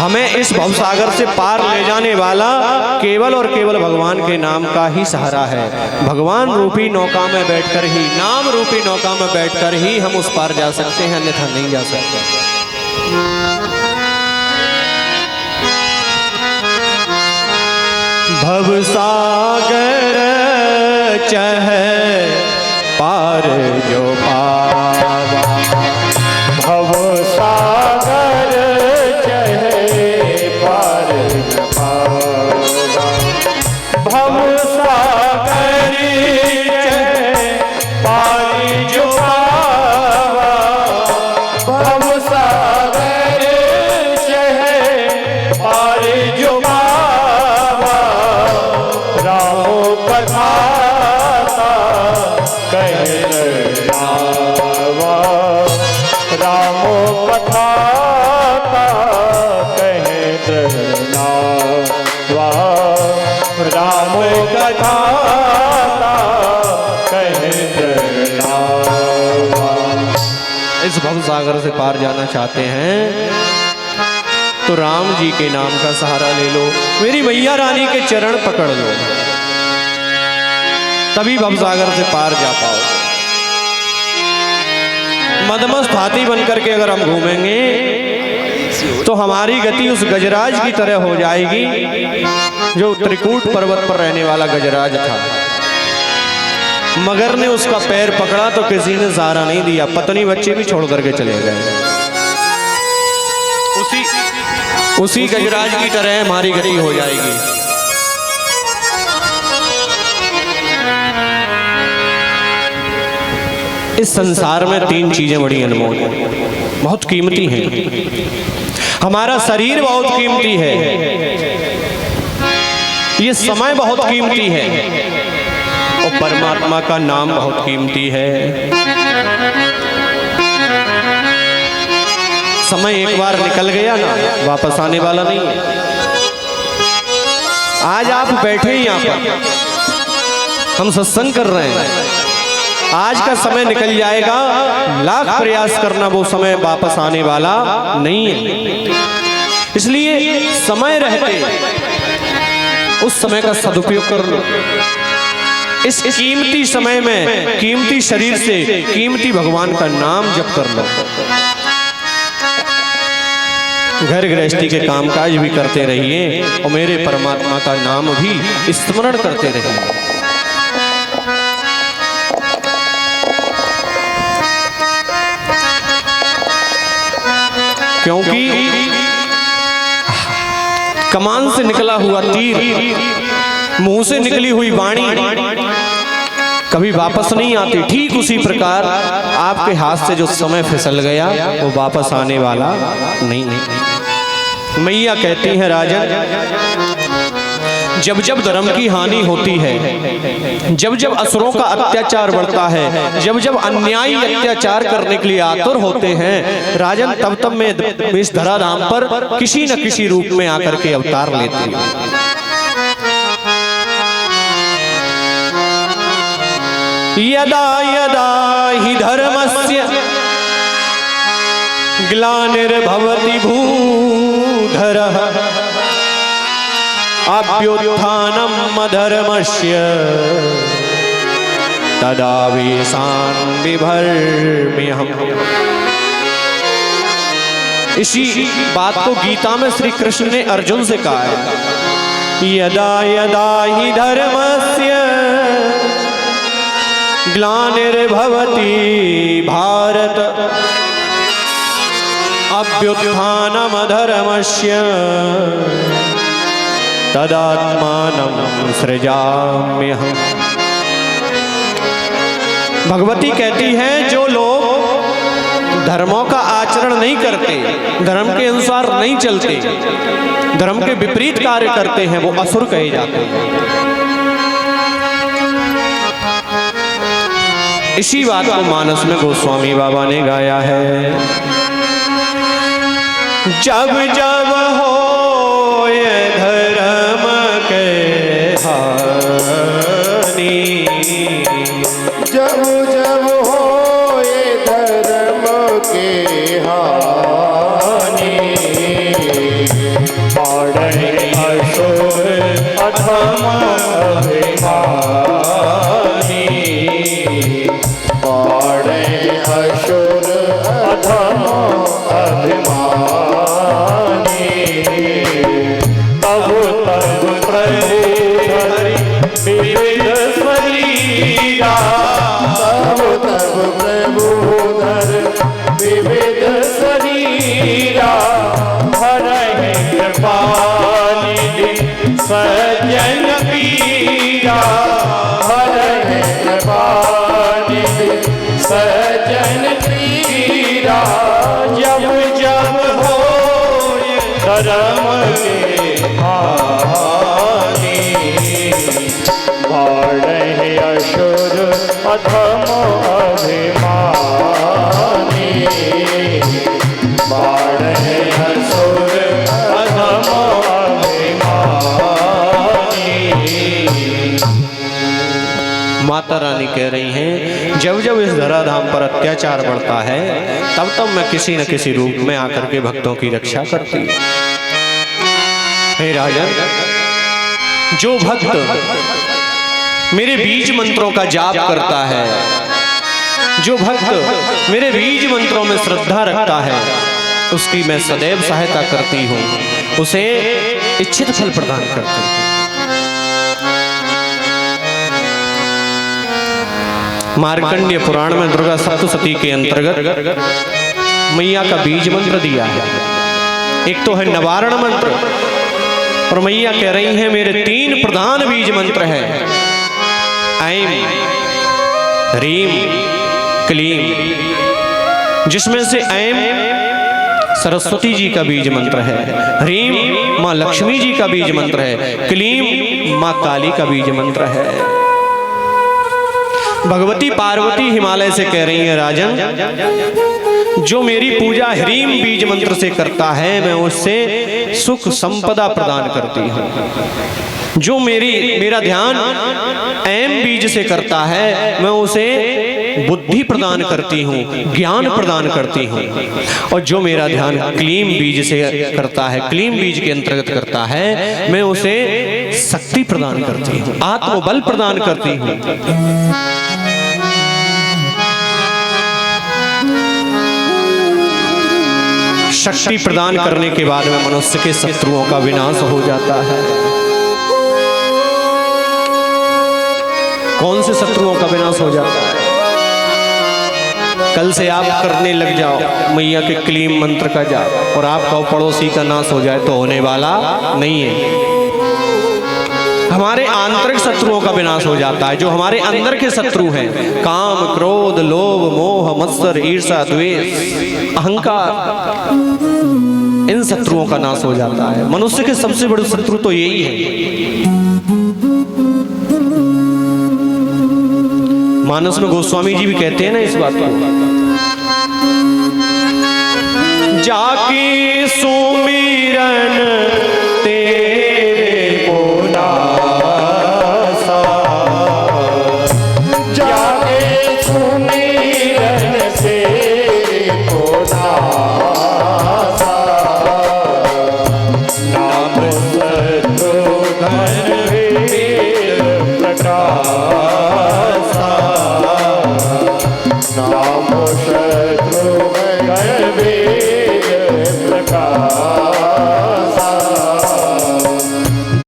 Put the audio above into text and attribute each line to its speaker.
Speaker 1: हमें इस भवसागर से पार ले जाने वाला केवल और केवल भगवान के नाम का ही सहारा है। भगवान रूपी नौका में बैठकर ही, नाम रूपी नौका में बैठकर ही हम उस पार जा सकते हैं, अन्यथा नहीं जा सकते। भवसागर चहे पार जो पावा,
Speaker 2: भवसागर चहे पार जो पावा, भवसागर चहे पार जो पावा, भवसागर चहे पार जो पावा, रामो कथा रामो कथा कहना, रामो कथा कहना।
Speaker 1: इस भवसागर से पार जाना चाहते हैं तो राम जी के नाम का सहारा ले लो, मेरी मैया रानी के चरण पकड़ लो, तभी भवसागर से पार जा पाओ। मदमस्त हाथी बनकर के अगर हम घूमेंगे तो हमारी गति उस गजराज की तरह हो जाएगी जो त्रिकूट पर्वत पर रहने वाला गजराज था। मगर ने उसका पैर पकड़ा तो किसी ने सहारा नहीं दिया, पत्नी बच्चे भी छोड़ करके चले गए। उसी गजराज की तरह हमारी गति हो जाएगी। इस संसार में तीन चीजें बड़ी अनमोल हैं, बहुत कीमती हैं। हमारा शरीर बहुत कीमती है, ये समय बहुत कीमती है, और परमात्मा का नाम बहुत कीमती है। समय एक बार निकल गया ना, वापस आने वाला नहीं है। आज आप बैठे ही यहाँ पर, हम सत्संग कर रहे हैं, आज का समय निकल जाएगा, लाख प्रयास करना वो समय वापस आने वाला नहीं है। इसलिए समय रहते उस समय का सदुपयोग कर लो। इस कीमती समय में कीमती शरीर से कीमती भगवान का नाम जप कर लो। घर गृहस्थी के कामकाज भी करते रहिए और मेरे परमात्मा का नाम भी स्मरण करते रहिए। क्योंकि कमान से निकला हुआ तीर, मुंह से निकली हुई वाणी कभी वापस नहीं आती। ठीक उसी प्रकार आपके हाथ से जो समय फिसल गया वो वापस आने वाला नहीं। मैया कहती है, राजन जब जब धर्म की हानि होती है, जब जब असुरों का अत्याचार बढ़ता है, जब जब अन्यायी अत्याचार करने के लिए आतुर होते हैं, राजन तब तब मैं इस धराधाम पर किसी न किसी रूप में आकर के अवतार लेती हूँ। यदा यदा हि धर्मस्य ग्लानिर्भवति भूधरः अभ्युत्थानम् अधर्मस्य तदा वेशान् बिभर्म्यहम्। इसी बात को गीता में श्री कृष्ण ने अर्जुन से कहा है, यदा यदा हि धर्मस्य ग्लानिर्भवति भारत अभ्युत्थानम् अधर्मस्य तदात्मानं सृजाम्यहम्। भगवती कहती है, जो लोग धर्मों का आचरण नहीं करते, धर्म के अनुसार नहीं चलते, धर्म के विपरीत कार्य करते हैं, वो असुर कहे जाते हैं। इसी बात को मानस में गोस्वामी बाबा ने गाया है, जब जब हो ये धर्म के हानि,
Speaker 2: जब जब हो ये धर्म के हानि,
Speaker 1: पीरा
Speaker 2: हरहि कृपानि सज्जन पीरा
Speaker 1: जब जब हो
Speaker 2: धर्म के हानि बाढ़हि असुर अधम अभिमानी बाढ़हि असुर अधम
Speaker 1: माता रानी कह रही हैं, जब जब इस धराधाम पर अत्याचार बढ़ता है तब तब मैं किसी न किसी रूप में आकर के भक्तों की रक्षा करती हूँ। हे राजन, जो भक्त मेरे बीज मंत्रों का जाप करता है, जो भक्त मेरे बीज मंत्रों में श्रद्धा रखता है, उसकी मैं सदैव सहायता करती हूँ, उसे इच्छित फल प्रदान करती हूँ। मार्कंडेय पुराण में दुर्गा सप्तशती के अंतर्गत मैया का बीज मंत्र दिया है। एक तो है निवारण मंत्र, और मैया कह रही हैं मेरे 3 प्रधान बीज मंत्र हैं, ऐं ह्रीं क्लीं, जिसमें से ऐं सरस्वती जी का बीज मंत्र है, ह्रीं माँ लक्ष्मी जी का बीज मंत्र है, क्लीं माँ काली का बीज मंत्र है। भगवती पार्वती हिमालय से कह रही है, राजन जो मेरी पूजा ह्रीं बीज मंत्र से करता है मैं उससे सुख संपदा प्रदान करती हूँ। जो मेरा ध्यान ऐं बीज से करता है मैं उसे बुद्धि प्रदान करती हूँ, ज्ञान प्रदान करती हूँ। और जो मेरा ध्यान क्लीं बीज से करता है, क्लीं बीज के अंतर्गत करता है, मैं उसे शक्ति प्रदान करती हूँ, आत्मबल प्रदान करती हूँ। शक्ति प्रदान करने के बाद में मनुष्य के शत्रुओं का विनाश हो जाता है। कौन से शत्रुओं का विनाश हो जाता है? कल से आप करने लग जाओ मैया के क्लीं मंत्र का जाप और आपका पड़ोसी का नाश हो जाए तो होने वाला नहीं है। हमारे आंतरिक शत्रुओं का विनाश हो जाता है। जो हमारे अंदर के शत्रु हैं, काम क्रोध लोभ मोह मत्सर ईर्ष्या द्वेष अहंकार, इन शत्रुओं का नाश हो जाता है। मनुष्य के सबसे बड़े शत्रु तो यही है। मानस में गोस्वामी जी भी कहते हैं ना इस बात को, जाके सुमिरन तेरे बोला
Speaker 2: जाके सुमिरन से कोना नाम शत्रुघ्न वीर प्रकाश नाम शत्रुघ्न वीर प्रकाश